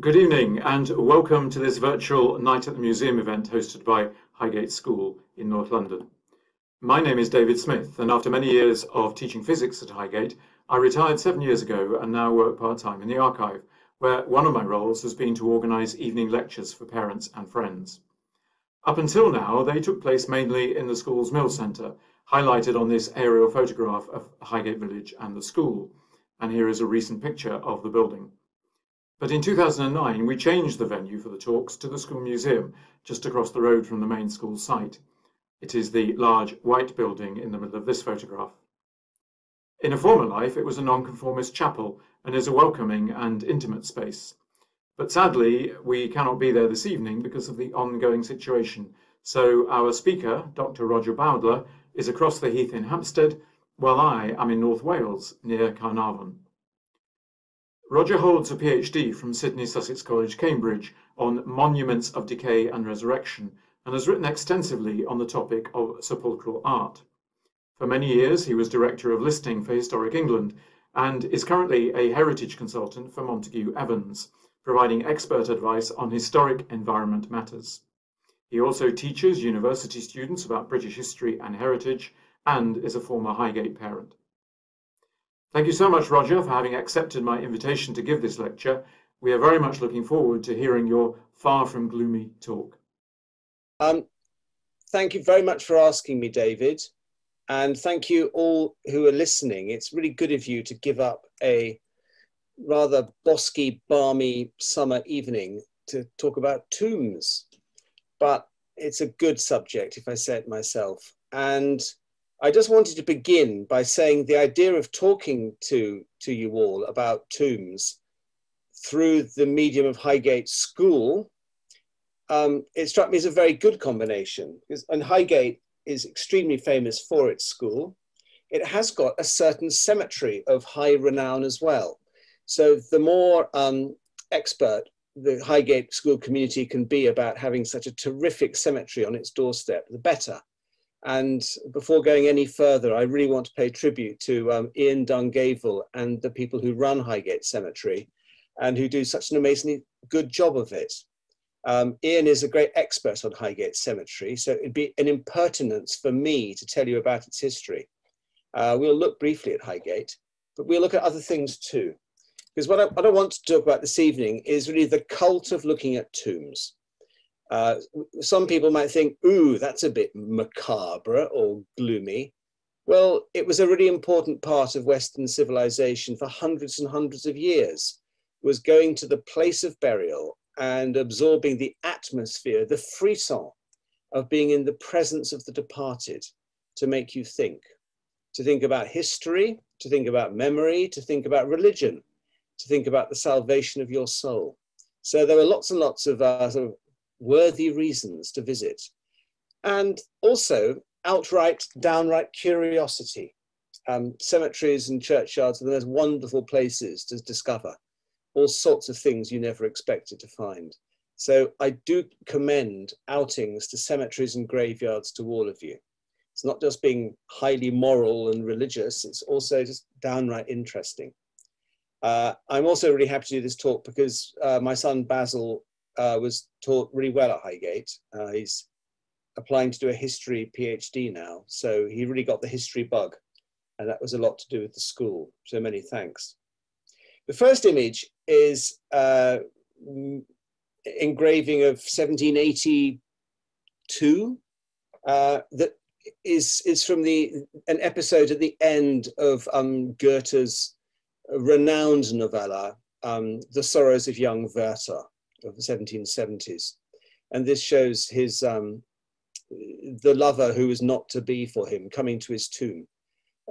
Good evening and welcome to this virtual Night at the Museum event hosted by Highgate School in North London. My name is David Smith, and after many years of teaching physics at Highgate, I retired 7 years ago and now work part-time in the archive, where one of my roles has been to organise evening lectures for parents and friends. Up until now, they took place mainly in the school's Mill Centre, highlighted on this aerial photograph of Highgate Village and the school, and here is a recent picture of the building. But in 2009, we changed the venue for the talks to the school museum, just across the road from the main school site. It is the large white building in the middle of this photograph. In a former life, it was a nonconformist chapel and is a welcoming and intimate space. But sadly, we cannot be there this evening because of the ongoing situation. So our speaker, Dr. Roger Bowdler, is across the heath in Hampstead, while I am in North Wales, near Carnarvon. Roger holds a PhD from Sidney Sussex College, Cambridge, on monuments of decay and resurrection, and has written extensively on the topic of sepulchral art. For many years, he was Director of Listing for Historic England, and is currently a heritage consultant for Montague Evans, providing expert advice on historic environment matters. He also teaches university students about British history and heritage, and is a former Highgate parent. Thank you so much, Roger, for having accepted my invitation to give this lecture. We are very much looking forward to hearing your far from gloomy talk. Thank you very much for asking me, David. And thank you all who are listening. It's really good of you to give up a rather bosky, balmy summer evening to talk about tombs. But it's a good subject, if I say it myself. And I just wanted to begin by saying the idea of talking to you all about tombs through the medium of Highgate School, it struck me as a very good combination. And Highgate is extremely famous for its school. It has got a certain cemetery of high renown as well. So the more expert the Highgate School community can be about having such a terrific cemetery on its doorstep, the better. And before going any further, I really want to pay tribute to Ian Dungavel and the people who run Highgate Cemetery and who do such an amazingly good job of it. Ian is a great expert on Highgate Cemetery, so it'd be an impertinence for me to tell you about its history. We'll look briefly at Highgate, but we'll look at other things too. Because what I want to talk about this evening is really the cult of looking at tombs. Some people might think, ooh, that's a bit macabre or gloomy. Well, it was a really important part of Western civilization for hundreds and hundreds of years. It was going to the place of burial and absorbing the atmosphere, the frisson of being in the presence of the departed to make you think about history, to think about memory, to think about religion, to think about the salvation of your soul. So there were lots and lots of sort of worthy reasons to visit, and also downright curiosity. Cemeteries and churchyards are the most wonderful places to discover all sorts of things you never expected to find. So I do commend outings to cemeteries and graveyards to all of you. It's not just being highly moral and religious, it's also just downright interesting. I'm also really happy to do this talk because my son Basil was taught really well at Highgate. He's applying to do a history PhD now, so he really got the history bug, and that was a lot to do with the school, so many thanks. The first image is engraving of 1782 that is from an episode at the end of Goethe's renowned novella, The Sorrows of Young Werther, of the 1770s. And this shows his the lover who was not to be for him coming to his tomb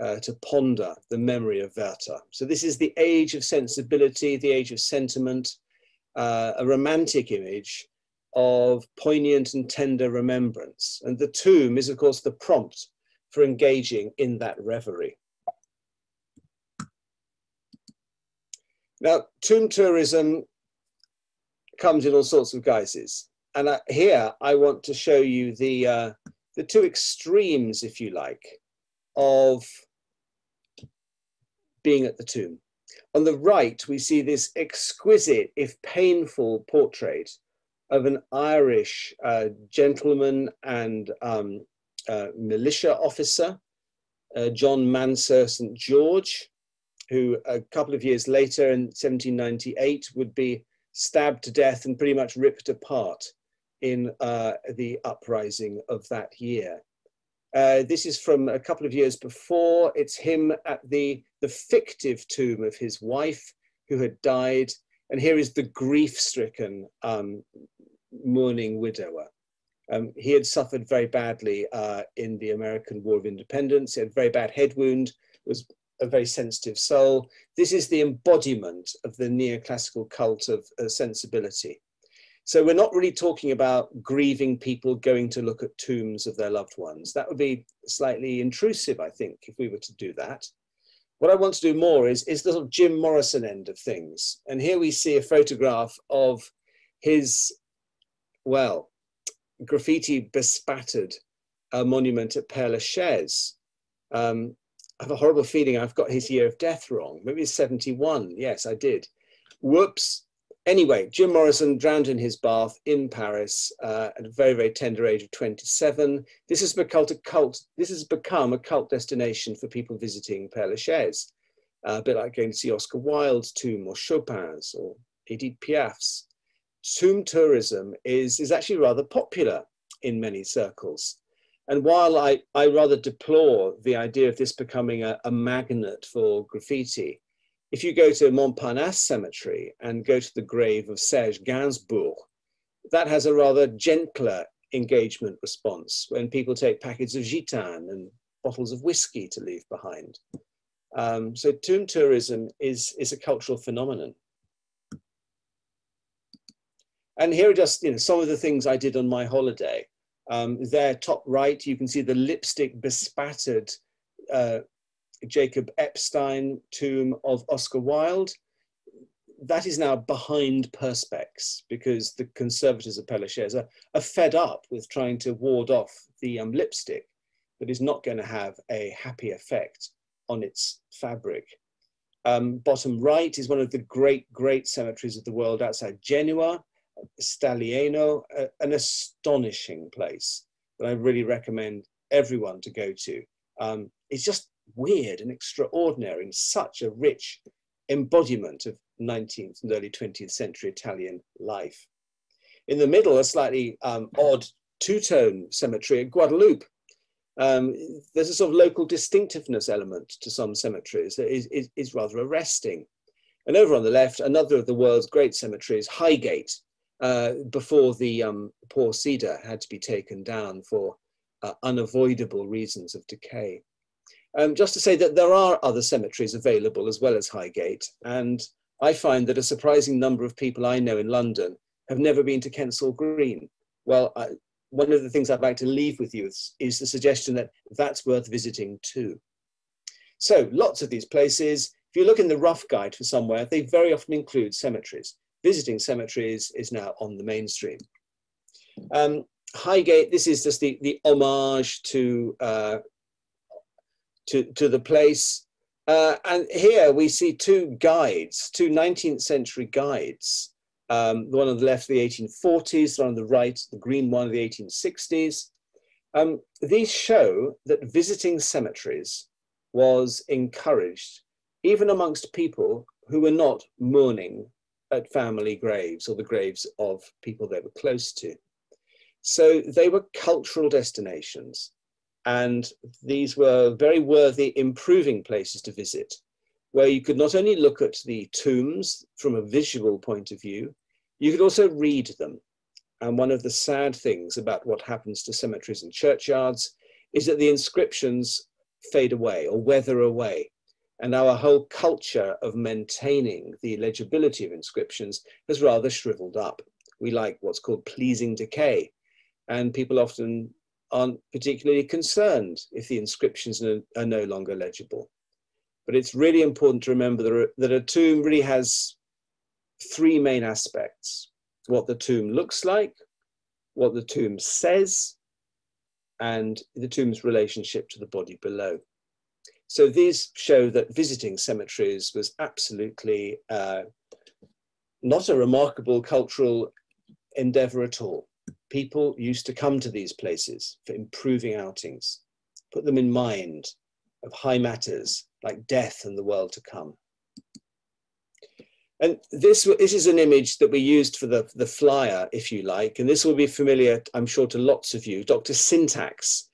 to ponder the memory of Werther. So this is the age of sensibility, the age of sentiment, a romantic image of poignant and tender remembrance. And the tomb is, of course, the prompt for engaging in that reverie. Now, tomb tourism comes in all sorts of guises. And here I want to show you the two extremes, if you like, of being at the tomb. On the right, we see this exquisite, if painful, portrait of an Irish gentleman and militia officer, John Mansur St. George, who a couple of years later in 1798 would be stabbed to death and pretty much ripped apart in the uprising of that year. This is from a couple of years before. It's him at the fictive tomb of his wife who had died. And here is the grief-stricken mourning widower. He had suffered very badly in the American War of Independence. He had a very bad head wound, was a very sensitive soul. This is the embodiment of the neoclassical cult of sensibility. So we're not really talking about grieving people going to look at tombs of their loved ones. That would be slightly intrusive, I think, if we were to do that. What I want to do more is the sort of Jim Morrison end of things. And here we see a photograph of his, well, graffiti bespattered monument at Père Lachaise. I have a horrible feeling I've got his year of death wrong. Maybe it's 71. Yes, I did. Whoops. Anyway, Jim Morrison drowned in his bath in Paris at a very, very tender age of 27. This has become a cult destination for people visiting Père Lachaise, a bit like going to see Oscar Wilde's tomb or Chopin's or Edith Piaf's. Tomb tourism is actually rather popular in many circles. And while I rather deplore the idea of this becoming a magnet for graffiti, if you go to Montparnasse Cemetery and go to the grave of Serge Gainsbourg, that has a rather gentler engagement response when people take packets of gitane and bottles of whiskey to leave behind. So tomb tourism is a cultural phenomenon. And here are just some of the things I did on my holiday. There, top right, you can see the lipstick bespattered Jacob Epstein tomb of Oscar Wilde. That is now behind perspex because the conservators of Père Lachaise are fed up with trying to ward off the lipstick that is not going to have a happy effect on its fabric. Bottom right is one of the great cemeteries of the world outside Genoa, Staglieno, an astonishing place that I really recommend everyone to go to. It's just weird and extraordinary and such a rich embodiment of 19th and early 20th century Italian life. In the middle, a slightly odd two-tone cemetery at Guadeloupe. There's a sort of local distinctiveness element to some cemeteries that is rather arresting. And over on the left, another of the world's great cemeteries, Highgate, before the poor cedar had to be taken down for unavoidable reasons of decay. Just to say that there are other cemeteries available as well as Highgate, and I find that a surprising number of people I know in London have never been to Kensal Green. Well, one of the things I'd like to leave with you is the suggestion that that's worth visiting too. So lots of these places, if you look in the rough guide for somewhere, they very often include cemeteries. Visiting cemeteries is now on the mainstream. Highgate, this is just the homage to the place. And here we see two guides, two 19th century guides. The one on the left, the 1840s, the one on the right, the green one of the 1860s. These show that visiting cemeteries was encouraged, even amongst people who were not mourning at family graves or the graves of people they were close to. So they were cultural destinations. And these were very worthy, improving places to visit, where you could not only look at the tombs from a visual point of view, you could also read them. And one of the sad things about what happens to cemeteries and churchyards is that the inscriptions fade away or weather away. And our whole culture of maintaining the legibility of inscriptions has rather shriveled up. We like what's called pleasing decay, and people often aren't particularly concerned if the inscriptions are no longer legible. But it's really important to remember that a tomb really has three main aspects: what the tomb looks like, what the tomb says, and the tomb's relationship to the body below. So these show that visiting cemeteries was absolutely not a remarkable cultural endeavor at all. People used to come to these places for improving outings, put them in mind of high matters like death and the world to come. And this is an image that we used for the flyer, if you like, and this will be familiar, I'm sure, to lots of you. Dr. Syntax.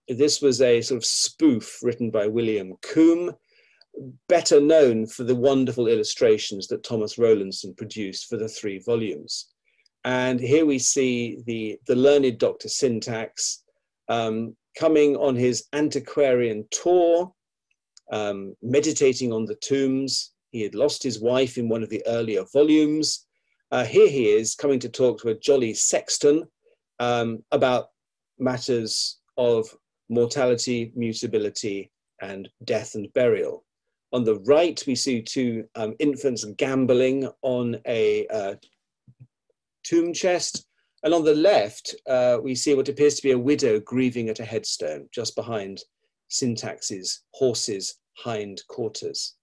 This was a sort of spoof written by William Combe, better known for the wonderful illustrations that Thomas Rowlandson produced for the 3 volumes. And here we see the learned Dr. Syntax coming on his antiquarian tour, meditating on the tombs. He had lost his wife in one of the earlier volumes. Here he is coming to talk to a jolly sexton about matters of mortality, mutability, and death and burial. On the right, we see 2 infants gambling on a tomb chest. And on the left, we see what appears to be a widow grieving at a headstone just behind Syntax's horse's hind quarters.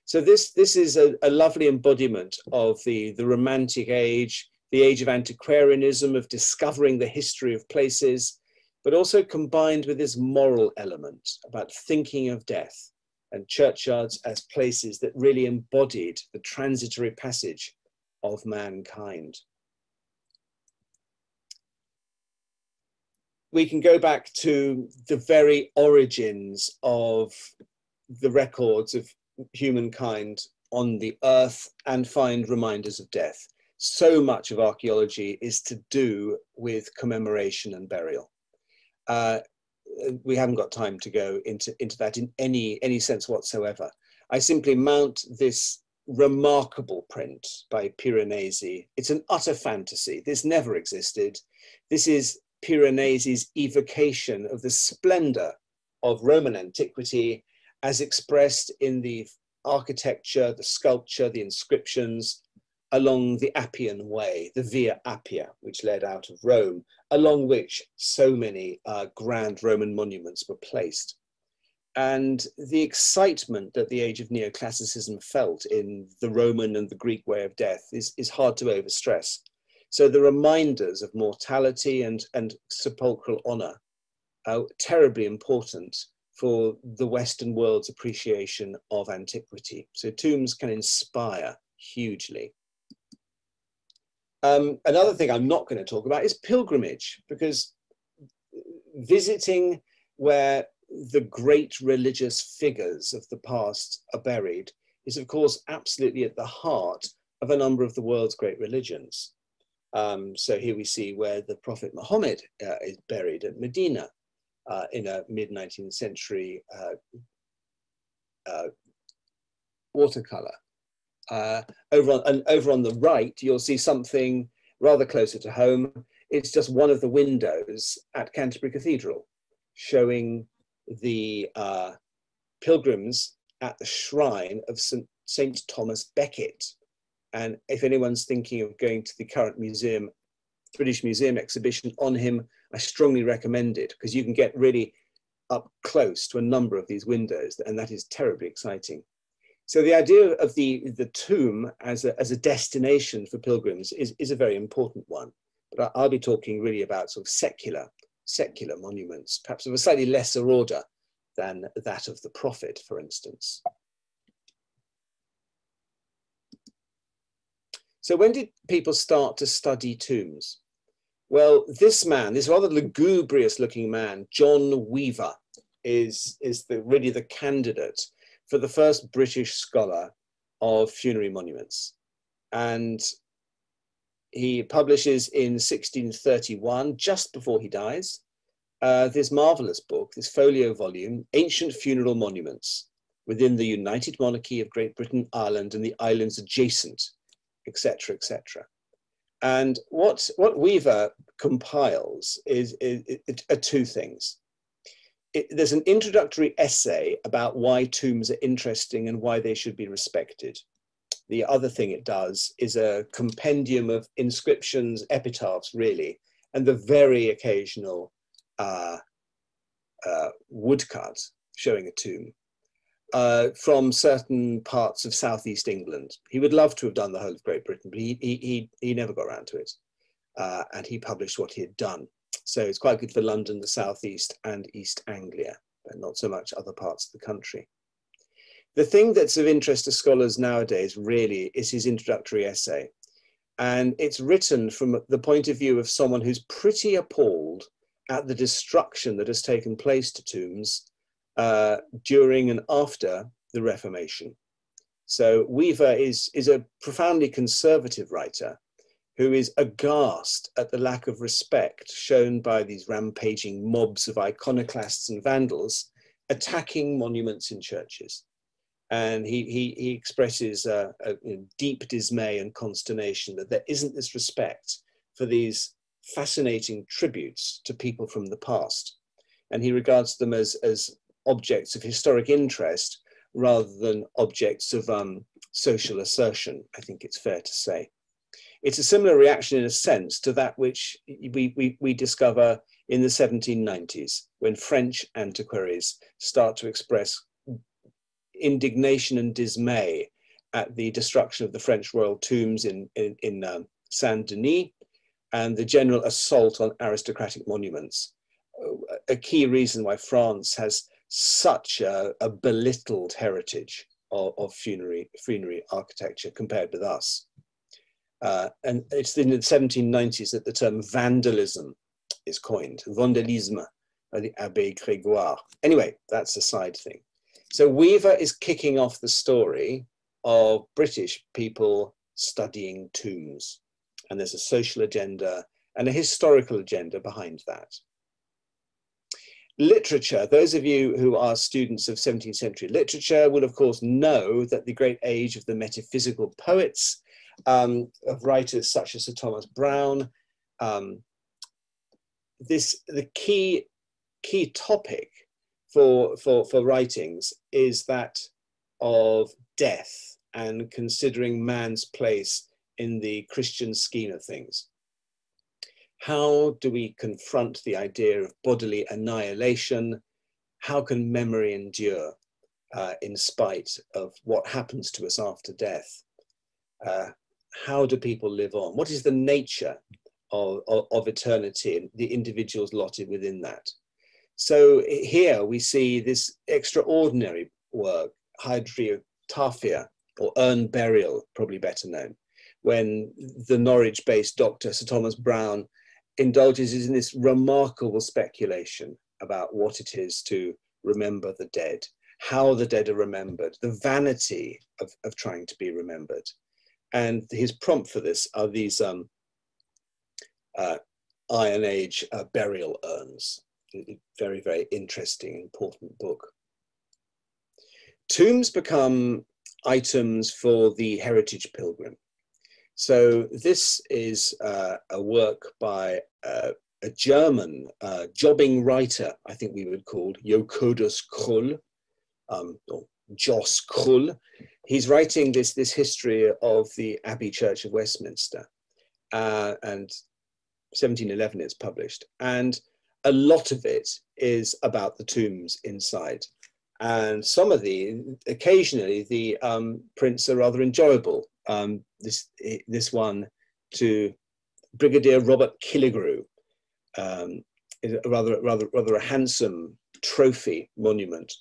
So this is a lovely embodiment of the Romantic age, the age of antiquarianism, of discovering the history of places, but also combined with this moral element about thinking of death and churchyards as places that really embodied the transitory passage of mankind. We can go back to the very origins of the records of humankind on the earth and find reminders of death. So much of archaeology is to do with commemoration and burial. We haven't got time to go into that in any sense whatsoever. I simply mount this remarkable print by Piranesi. It's an utter fantasy. This never existed. This is Piranesi's evocation of the splendor of Roman antiquity as expressed in the architecture, the sculpture, the inscriptions along the Appian Way, the Via Appia, which led out of Rome, along which so many grand Roman monuments were placed. And the excitement that the age of neoclassicism felt in the Roman and the Greek way of death is hard to overstress. So the reminders of mortality and sepulchral honor are terribly important for the Western world's appreciation of antiquity. So tombs can inspire hugely. Another thing I'm not going to talk about is pilgrimage, because visiting where the great religious figures of the past are buried is, of course, absolutely at the heart of a number of the world's great religions. So here we see where the Prophet Muhammad is buried at Medina in a mid-19th century watercolor. Over on the right, you'll see something rather closer to home. It's just one of the windows at Canterbury Cathedral, showing the pilgrims at the shrine of St. Thomas Becket. And if anyone's thinking of going to the current museum, British Museum exhibition on him, I strongly recommend it, because you can get really up close to a number of these windows, and that is terribly exciting. So the idea of the tomb as a destination for pilgrims is a very important one. But I'll be talking really about sort of secular monuments, perhaps of a slightly lesser order than that of the Prophet, for instance. So when did people start to study tombs? Well, this man, this rather lugubrious looking man, John Weaver, is really the candidate for the first British scholar of funerary monuments. And he publishes in 1631, just before he dies, this marvelous book, this folio volume, Ancient Funeral Monuments, within the United Monarchy of Great Britain, Ireland, and the islands adjacent, etc., etc. And what Weaver compiles are 2 things. There's an introductory essay about why tombs are interesting and why they should be respected. The other thing it does is a compendium of inscriptions, epitaphs really, and the very occasional woodcut showing a tomb from certain parts of southeast England. He would love to have done the whole of Great Britain, but he never got around to it. And he published what he had done. So it's quite good for London, the southeast, and East Anglia, but not so much other parts of the country. The thing that's of interest to scholars nowadays really is his introductory essay. And it's written from the point of view of someone who's pretty appalled at the destruction that has taken place to tombs during and after the Reformation. So Weaver is a profoundly conservative writer who is aghast at the lack of respect shown by these rampaging mobs of iconoclasts and vandals attacking monuments in churches. And he expresses a deep dismay and consternation that there isn't this respect for these fascinating tributes to people from the past. And he regards them as objects of historic interest rather than objects of social assertion, I think it's fair to say. It's a similar reaction in a sense to that which we discover in the 1790s when French antiquaries start to express indignation and dismay at the destruction of the French royal tombs in Saint-Denis and the general assault on aristocratic monuments. A key reason why France has such a belittled heritage of funerary architecture compared with us. And it's in the 1790s that the term vandalism is coined, vandalisme, by the Abbé Grégoire. Anyway, that's a side thing. So Weaver is kicking off the story of British people studying tombs. And there's a social agenda and a historical agenda behind that. Literature, those of you who are students of 17th century literature will of course know that the great age of the metaphysical poets, of writers such as Sir Thomas Browne, the key topic for writings is that of death and considering man's place in the Christian scheme of things. How do we confront the idea of bodily annihilation? How can memory endure in spite of what happens to us after death? How do people live on? What is the nature of eternity and the individuals lotted within that? So here we see this extraordinary work, Hydriotaphia, or Urn Burial, probably better known, when the Norwich-based doctor, Sir Thomas Browne, indulges in this remarkable speculation about what it is to remember the dead, how the dead are remembered, the vanity of trying to be remembered. And his prompt for this are these Iron Age burial urns. Very, very interesting, important book. Tombs become items for the heritage pilgrim. So this is a work by a German jobbing writer, I think we would call Jocodus Krull, or Jos Krull. He's writing this history of the Abbey Church of Westminster, and 1711 it's published. And a lot of it is about the tombs inside. And some of occasionally the prints are rather enjoyable. This one to Brigadier Robert Killigrew is a rather a handsome trophy monument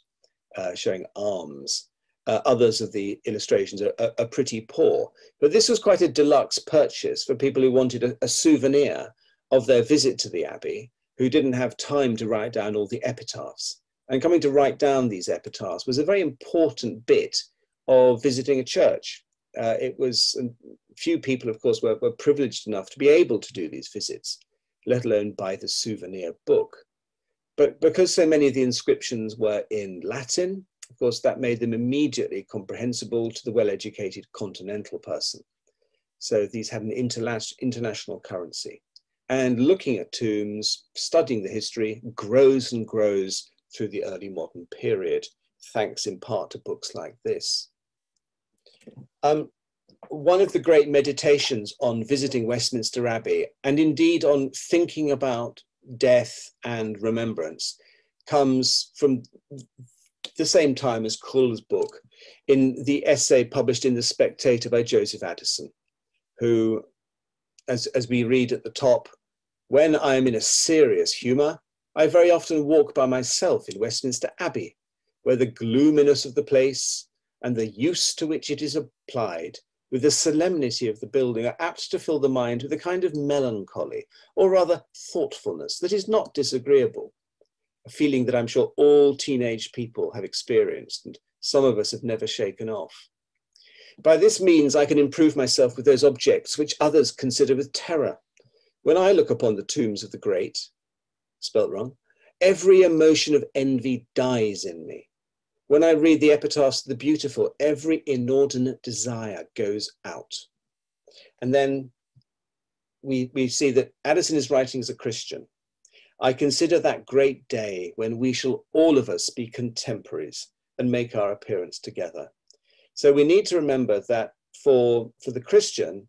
showing arms. Others of the illustrations are pretty poor, but this was quite a deluxe purchase for people who wanted a souvenir of their visit to the Abbey, who didn't have time to write down all the epitaphs. And coming to write down these epitaphs was a very important bit of visiting a church. It was, few people, of course, were privileged enough to be able to do these visits, let alone buy the souvenir book. But because so many of the inscriptions were in Latin, of course, that made them immediately comprehensible to the well-educated continental person. So these had an international currency. And looking at tombs, studying the history, grows and grows through the early modern period, thanks in part to books like this. One of the great meditations on visiting Westminster Abbey, and indeed on thinking about death and remembrance, comes from the same time as Krull's book, in the essay published in The Spectator by Joseph Addison, who, as we read at the top, when I am in a serious humour, I very often walk by myself in Westminster Abbey, where the gloominess of the place and the use to which it is applied, with the solemnity of the building, are apt to fill the mind with a kind of melancholy, or rather thoughtfulness, that is not disagreeable, a feeling that I'm sure all teenage people have experienced, and some of us have never shaken off. By this means, I can improve myself with those objects which others consider with terror. When I look upon the tombs of the great, spelt wrong, every emotion of envy dies in me. When I read the epitaphs of the beautiful, every inordinate desire goes out. And then we see that Addison is writing as a Christian. I consider that great day when we shall all of us be contemporaries and make our appearance together. So we need to remember that for the Christian,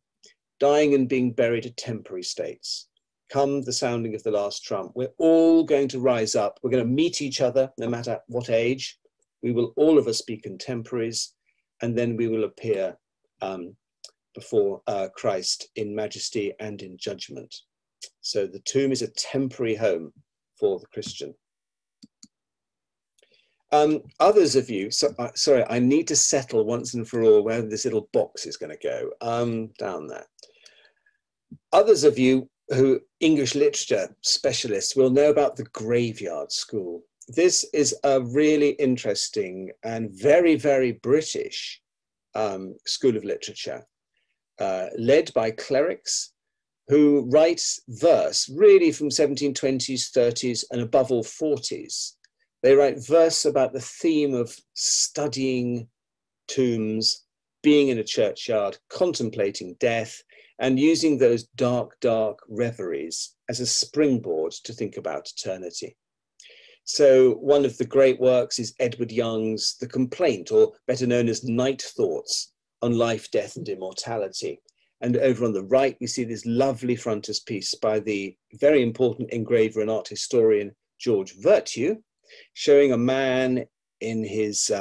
dying and being buried are temporary states. Come the sounding of the last trump, we're all going to rise up. We're going to meet each other, no matter what age. We will all of us be contemporaries, and then we will appear before Christ in majesty and in judgment. So the tomb is a temporary home for the Christian. Others of you, sorry, I need to settle once and for all where this little box is going to go, down there. Others of you who English literature specialists will know about the Graveyard School. This is a really interesting and very, very British school of literature, led by clerics who write verse really from 1720s, 30s, and above all 40s. They write verse about the theme of studying tombs, being in a churchyard, contemplating death, and using those dark, dark reveries as a springboard to think about eternity. So one of the great works is Edward Young's The Complaint, or better known as Night Thoughts on Life, Death, and Immortality. And over on the right, we see this lovely frontispiece by the very important engraver and art historian, George Virtue, showing a man in his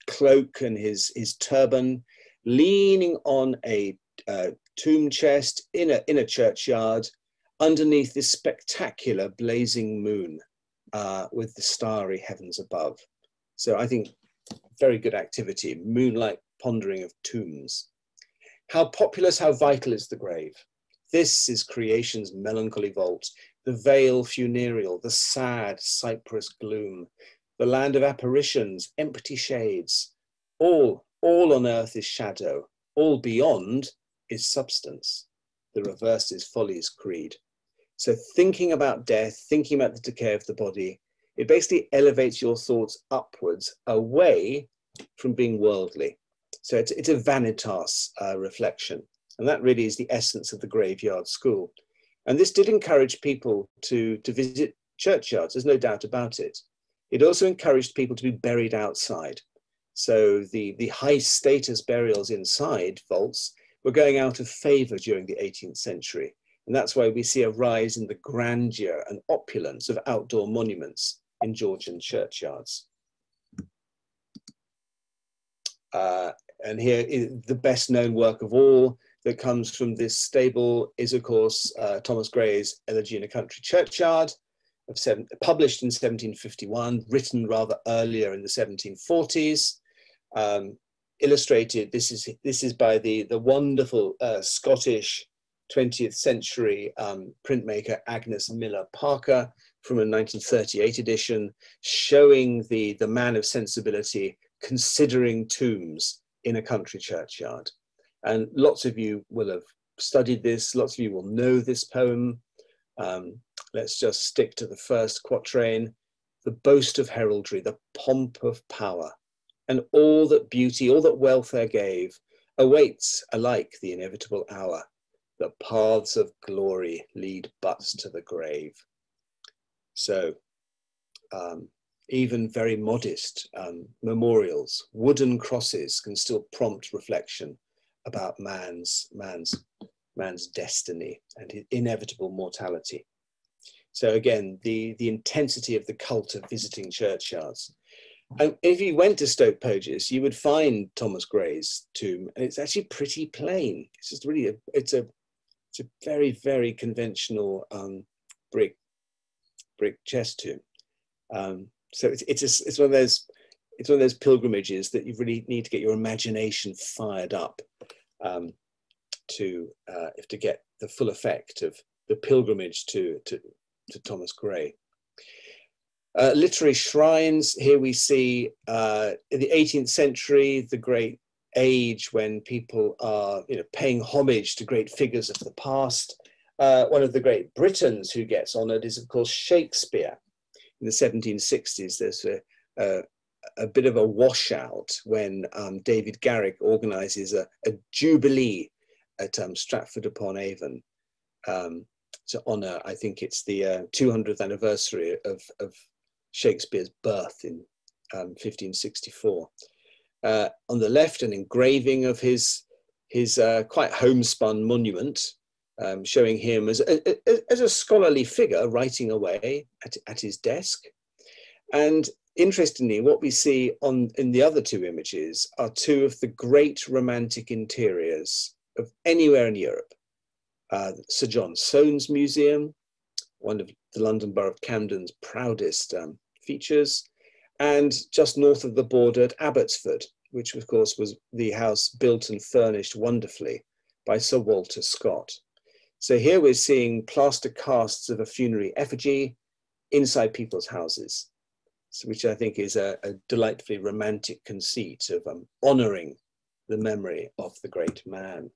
cloak and his turban, leaning on a tomb chest in a churchyard underneath this spectacular blazing moon with the starry heavens above. So I think very good activity, moonlight pondering of tombs. How populous, how vital is the grave? This is creation's melancholy vault, the veil funereal, the sad cypress gloom, the land of apparitions, empty shades. All on earth is shadow, all beyond is substance. The reverse is folly's creed. So thinking about death, thinking about the decay of the body, it basically elevates your thoughts upwards, away from being worldly. So it's a vanitas reflection. And that really is the essence of the Graveyard School. And this did encourage people to visit churchyards, there's no doubt about it. It also encouraged people to be buried outside. So the high status burials inside vaults were going out of favor during the 18th century. And that's why we see a rise in the grandeur and opulence of outdoor monuments in Georgian churchyards. And here is the best known work of all that comes from this stable is, of course, Thomas Gray's Elegy in a Country Churchyard, published in 1751, written rather earlier in the 1740s. Illustrated, this is by the wonderful Scottish 20th century printmaker Agnes Miller Parker from a 1938 edition, showing the man of sensibility considering tombs in a country churchyard. And lots of you will have studied this, lots of you will know this poem. Let's just stick to the first quatrain. The boast of heraldry, the pomp of power, and all that beauty, all that wealth there gave, awaits alike the inevitable hour. The paths of glory lead but to the grave. So even very modest memorials, wooden crosses can still prompt reflection about man's destiny and his inevitable mortality. So again, the intensity of the cult of visiting churchyards. And if you went to Stoke Poges, you would find Thomas Gray's tomb, and it's actually pretty plain. It's just really it's a very, very conventional brick chest tomb. So it's one of those pilgrimages that you really need to get your imagination fired up to get the full effect of the pilgrimage to Thomas Gray. Literary shrines. Here we see in the 18th century, the great age when people are paying homage to great figures of the past. One of the great Britons who gets honoured is, of course, Shakespeare. In the 1760s, there's a bit of a washout when David Garrick organises a jubilee at Stratford upon Avon to honour, I think it's the 200th anniversary of Shakespeare's birth in 1564. On the left, an engraving of his quite homespun monument, showing him as a scholarly figure writing away at his desk. And interestingly, what we see in the other two images are two of the great romantic interiors of anywhere in Europe. Sir John Soane's Museum, one of the London Borough of Camden's proudest features, and just north of the border at Abbotsford, which of course was the house built and furnished wonderfully by Sir Walter Scott. So here we're seeing plaster casts of a funerary effigy inside people's houses, which I think is a delightfully romantic conceit of honouring the memory of the great man.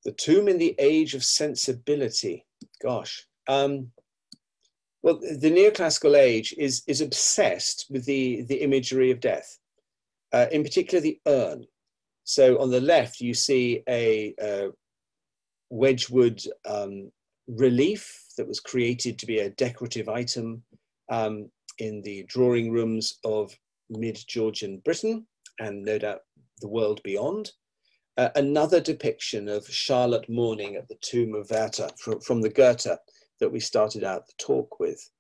The tomb in the Age of Sensibility. Gosh. Well, the neoclassical age is obsessed with the imagery of death, in particular the urn. So on the left, you see a Wedgwood relief that was created to be a decorative item in the drawing rooms of mid-Georgian Britain and no doubt the world beyond. Another depiction of Charlotte mourning at the tomb of Werther from the Goethe that we started out the talk with.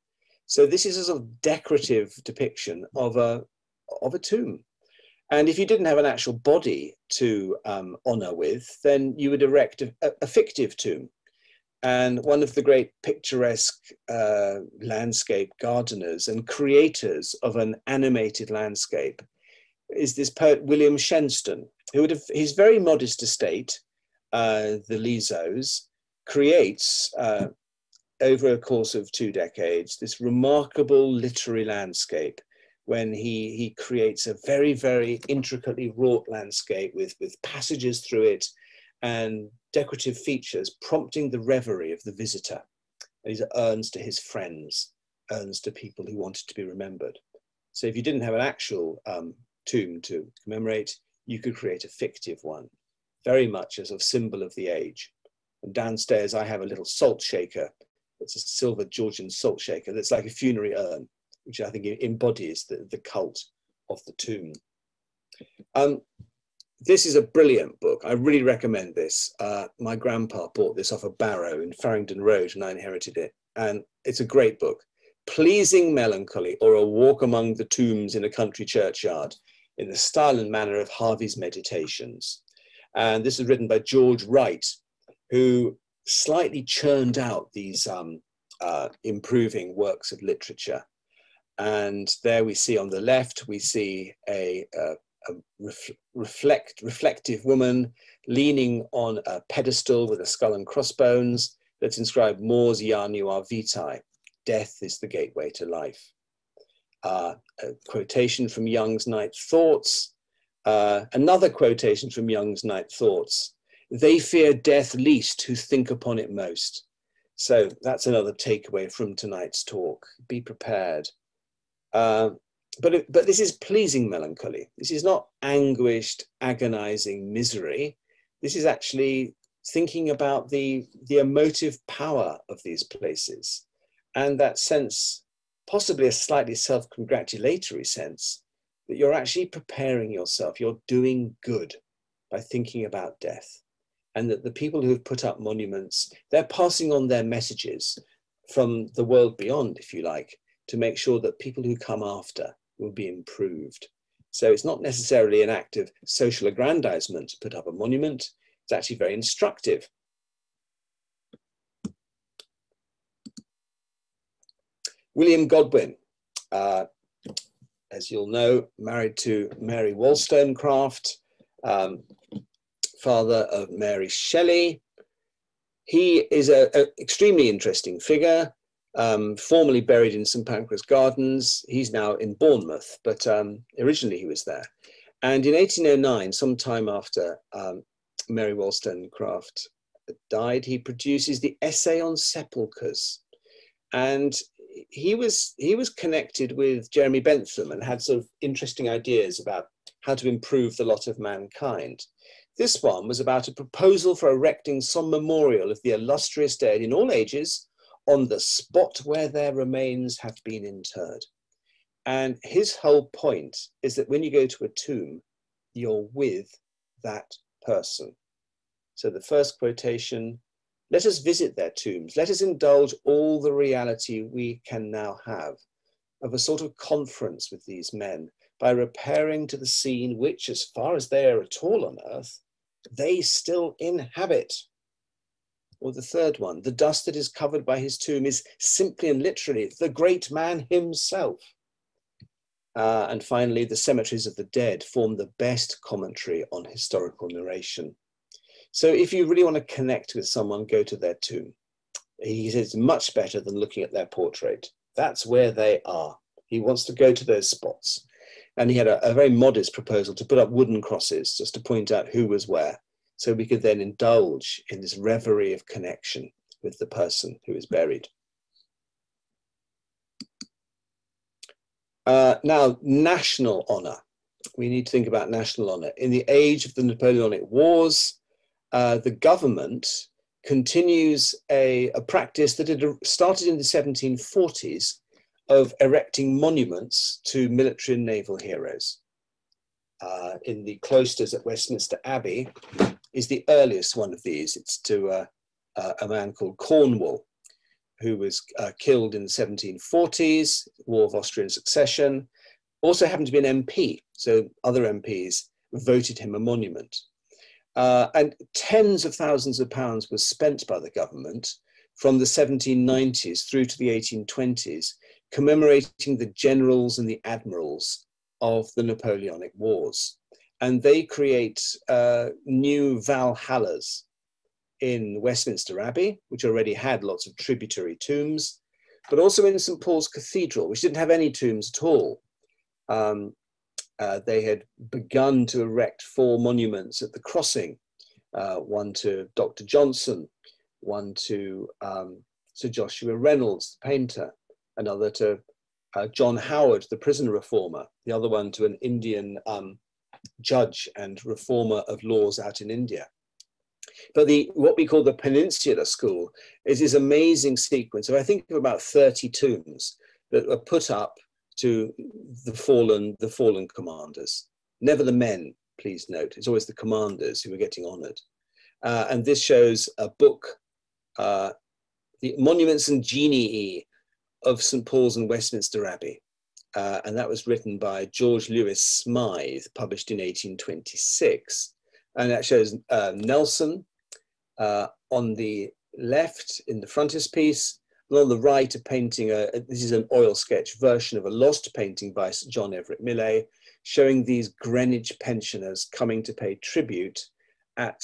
So this is a sort of decorative depiction of a tomb. And if you didn't have an actual body to honour with, then you would erect a fictive tomb. And one of the great picturesque landscape gardeners and creators of an animated landscape is this poet William Shenstone, who his very modest estate, the Lizos, creates over a course of 2 decades this remarkable literary landscape when he creates a very, very intricately wrought landscape with passages through it and decorative features prompting the reverie of the visitor. And these are urns to his friends, urns to people who wanted to be remembered. So if you didn't have an actual tomb to commemorate, you could create a fictive one, very much as a symbol of the age. And downstairs, I have a little salt shaker. It's a silver Georgian salt shaker that's like a funerary urn, which I think embodies the cult of the tomb. This is a brilliant book. I really recommend this. My grandpa bought this off a barrow in Farringdon Road and I inherited it. And it's a great book. Pleasing Melancholy, or A Walk Among the Tombs in a Country Churchyard, in the style and manner of Harvey's Meditations. And this is written by George Wright, who slightly churned out these improving works of literature. And there we see on the left, we see a reflective woman leaning on a pedestal with a skull and crossbones that's inscribed Mors Janua Vitae, death is the gateway to life. A quotation from Young's Night Thoughts, another quotation from Young's Night Thoughts, they fear death least who think upon it most. So that's another takeaway from tonight's talk. Be prepared. But this is pleasing melancholy. This is not anguished, agonizing misery. This is actually thinking about the emotive power of these places and that sense, possibly a slightly self-congratulatory sense, that you're actually preparing yourself, you're doing good by thinking about death. And that the people who have put up monuments, they're passing on their messages from the world beyond, if you like, to make sure that people who come after will be improved. So it's not necessarily an act of social aggrandizement to put up a monument. It's actually very instructive. William Godwin, as you'll know, married to Mary Wollstonecraft, father of Mary Shelley. He is an extremely interesting figure, formerly buried in St Pancras Gardens. He's now in Bournemouth, but originally he was there. And in 1809, sometime after Mary Wollstonecraft died, he produces the Essay on Sepulchres. And he was connected with Jeremy Bentham and had sort of interesting ideas about how to improve the lot of mankind. This one was about a proposal for erecting some memorial of the illustrious dead in all ages on the spot where their remains have been interred. And his whole point is that when you go to a tomb, you're with that person. So the first quotation, let us visit their tombs. Let us indulge all the reality we can now have of a sort of conference with these men by repairing to the scene which, as far as they are at all on earth, they still inhabit. Or the third one, the dust that is covered by his tomb is simply and literally the great man himself. And finally, the cemeteries of the dead form the best commentary on historical narration. So if you really want to connect with someone, go to their tomb. He says it's much better than looking at their portrait. That's where they are. He wants to go to those spots. And he had a very modest proposal to put up wooden crosses just to point out who was where. So we could then indulge in this reverie of connection with the person who is buried. Now, national honor. We need to think about national honor. In the age of the Napoleonic Wars, the government continues a practice that had started in the 1740s of erecting monuments to military and naval heroes. In the cloisters at Westminster Abbey is the earliest one of these. It's to a man called Cornwall, who was killed in the 1740s, War of Austrian Succession, also happened to be an MP, so other MPs voted him a monument. And tens of thousands of pounds was spent by the government from the 1790s through to the 1820s, commemorating the generals and the admirals of the Napoleonic Wars. And they create new Valhallas in Westminster Abbey, which already had lots of tributary tombs, but also in St Paul's Cathedral, which didn't have any tombs at all. They had begun to erect 4 monuments at the crossing, one to Dr. Johnson, one to Sir Joshua Reynolds, the painter, another to John Howard, the prison reformer, the other one to an Indian judge and reformer of laws out in India. But what we call the Peninsular School is this amazing sequence of, I think, of about 30 tombs that were put up to the fallen commanders. Never the men, please note. It's always the commanders who were getting honoured. And this shows a book, the Monuments and Genii of St Paul's and Westminster Abbey. And that was written by George Lewis Smythe, published in 1826. And that shows Nelson on the left in the frontispiece, and on the right a painting, this is an oil sketch version of a lost painting by Sir John Everett Millais, showing these Greenwich pensioners coming to pay tribute at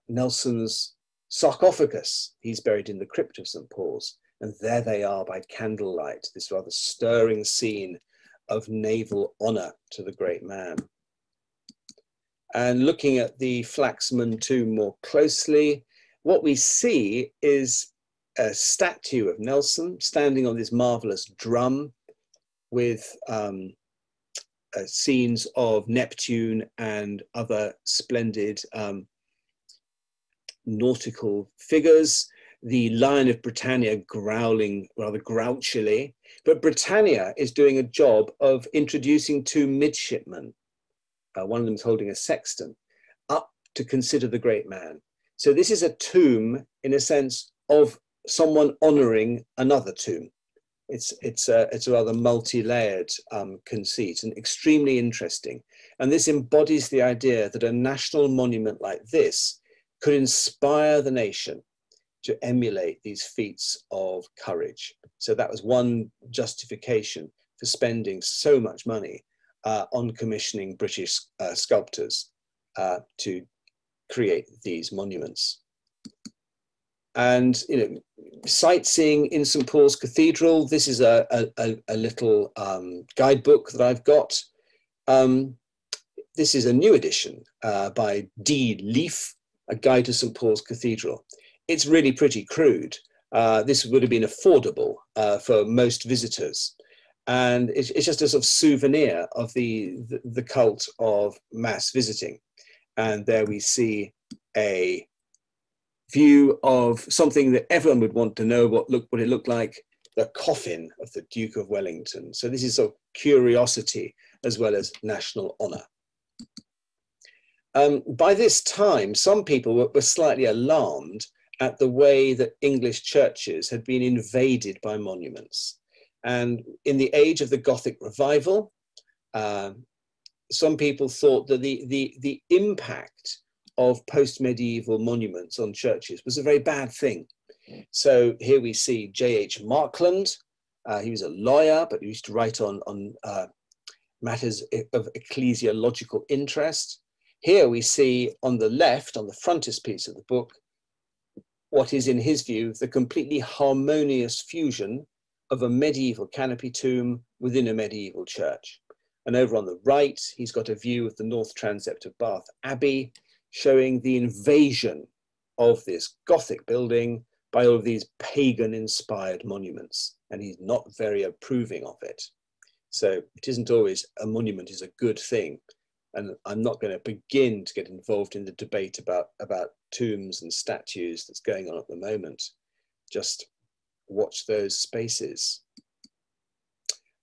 Nelson's sarcophagus. He's buried in the crypt of St Paul's, and there they are by candlelight, this rather stirring scene of naval honour to the great man. And looking at the Flaxman tomb more closely, what we see is a statue of Nelson standing on this marvelous drum with scenes of Neptune and other splendid nautical figures. The Lion of Britannia growling rather grouchily, but Britannia is doing a job of introducing 2 midshipmen. One of them is holding a sextant, up to consider the great man. So this is a tomb, in a sense, of someone honouring another tomb. It's a rather multi-layered conceit and extremely interesting. And this embodies the idea that a national monument like this could inspire the nation to emulate these feats of courage. So that was one justification for spending so much money on commissioning British sculptors to create these monuments. And sightseeing in St. Paul's Cathedral, this is a little guidebook that I've got. This is a new edition by D. Leaf, A Guide to St. Paul's Cathedral. It's really pretty crude. This would have been affordable for most visitors. And it's just a sort of souvenir of the cult of mass visiting. And there we see a view of something that everyone would want to know what it looked like, the coffin of the Duke of Wellington. So this is sort of curiosity as well as national honour. By this time, some people were slightly alarmed at the way that English churches had been invaded by monuments. And in the age of the Gothic revival, some people thought that the impact of post-medieval monuments on churches was a very bad thing. So here we see J.H. Markland. He was a lawyer, but he used to write on matters of ecclesiological interest. Here we see on the left, on the frontispiece of the book, what is, in his view, the completely harmonious fusion of a medieval canopy tomb within a medieval church. And over on the right, he's got a view of the north transept of Bath Abbey, showing the invasion of this Gothic building by all of these pagan-inspired monuments. And he's not very approving of it. So it isn't always a monument is a good thing. And I'm not going to begin to get involved in the debate about tombs and statues that's going on at the moment. Just watch those spaces.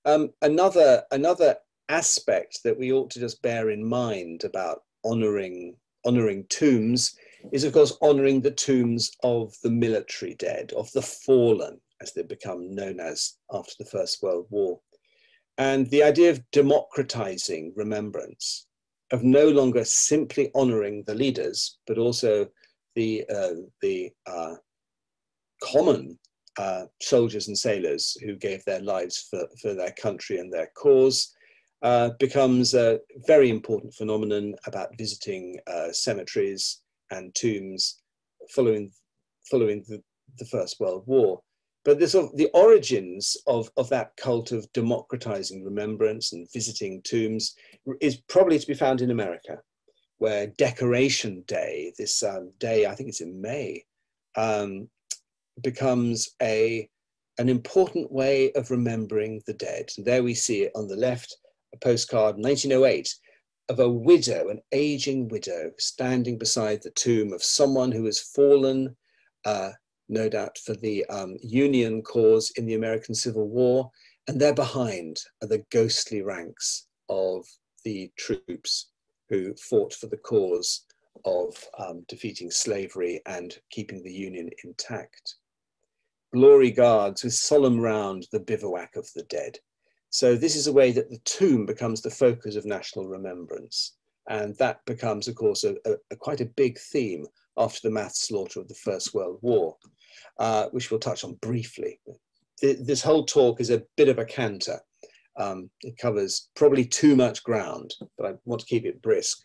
Another aspect that we ought to just bear in mind about honouring tombs is, of course, honouring the tombs of the military dead, of the fallen, as they become known as after the First World War. And the idea of democratising remembrance, of no longer simply honouring the leaders, but also the common soldiers and sailors who gave their lives for their country and their cause, becomes a very important phenomenon about visiting cemeteries and tombs following the First World War. But the origins of that cult of democratizing remembrance and visiting tombs is probably to be found in America, where Decoration Day, this day, I think it's in May, becomes an important way of remembering the dead. And there we see it on the left, a postcard, 1908, of a widow, an aging widow, standing beside the tomb of someone who has fallen, no doubt for the Union cause in the American Civil War. And there behind are the ghostly ranks of the troops who fought for the cause of defeating slavery and keeping the Union intact. Glory guards with solemn round the bivouac of the dead. So this is a way that the tomb becomes the focus of national remembrance. And that becomes, of course, quite a big theme after the mass slaughter of the First World War, which we'll touch on briefly. This whole talk is a bit of a canter. It covers probably too much ground, but I want to keep it brisk.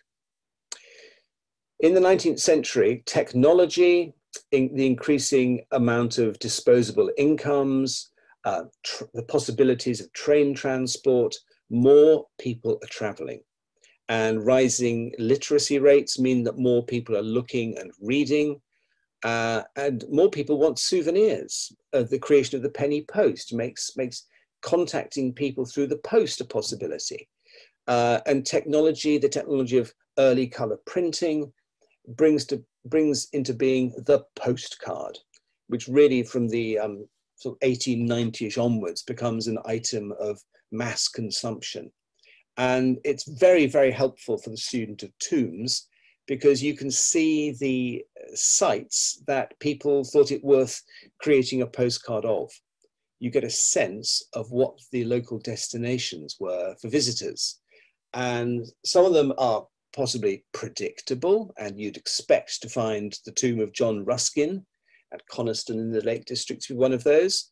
In the 19th century, technology, the increasing amount of disposable incomes, the possibilities of train transport, more people are traveling. And rising literacy rates mean that more people are looking and reading, and more people want souvenirs. The creation of the penny post makes contacting people through the post a possibility. And technology, the technology of early color printing, brings into being the postcard, which really from the sort of 1890-ish onwards becomes an item of mass consumption. And it's very, very helpful for the student of tombs because you can see the sites that people thought it worth creating a postcard of. you get a sense of what the local destinations were for visitors. And some of them are possibly predictable, and you'd expect to find the tomb of John Ruskin at Coniston in the Lake District to be one of those.